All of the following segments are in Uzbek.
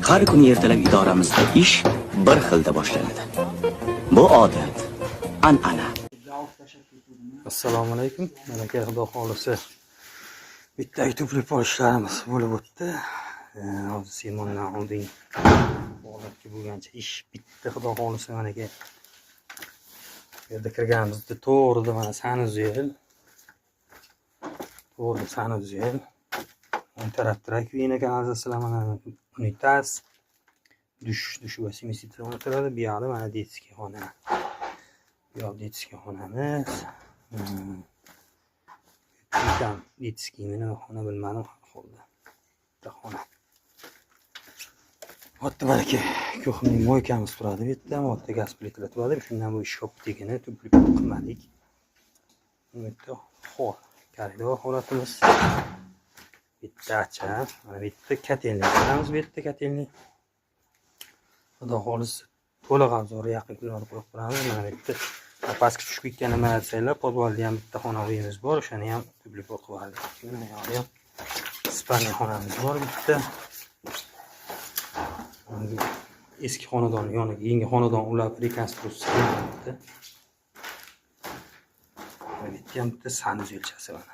Har kuni ertalab idoramizda ish bir xilda boshlanadi. Bu odat, an'ana. Assalomu alaykum. Malaka xudo xolisi. Bitta YouTube'lik polishlarimiz bo'lib o'tdi. Hozir Simondan oldin holatga bo'lgancha ish bitta xudo xolisi malaka. Bu yerda kirganimizda to'g'rida mana sanuzel. To'g'rida sanuzel. On tarafda kuyina kanalizatsiyalar mana unitas. Dush va simisitor o'tiradi. Bu yoqda mana detskiy xona. Bu yoq detskiy xonamiz. Bitam detskiymi nima xona bilmadim holda. Bitta xona. Hatto balki ko'ximning moykamiz turadi bu yerda, modda gaz plitalar turadi. Shundan bu shopdagini tublik qilmadik. Bu yerda hol, koridor holatimiz. Bittacha, mana bitta kotelnik qilamiz, bu yerda kotelnik. Xudo xolis to'liq avzori yaqin kunlarda qo'yib qo'yamiz. Mana bu yerda pastga tushib ketgan nima desanglar, podvalda ham bitta xona uyimiz bor, o'shani ham tublik qilib qo'ydik. Mana yoqda ham spalniy xonamiz bor bitta. Eski xonadon yoniga yangi xonadon ulab rekonstruksiya qilinmoqda. Bu yerda ham bitta sanuzelchasi mana.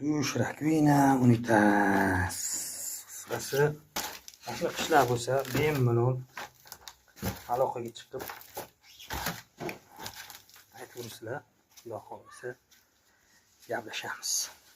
Dush, rakvina, unitas. Qisqasi mana qishlar bo'lsa bemalol aloqaga chiqib aytib o'rsizlar, xudo xolisa gaplashamiz.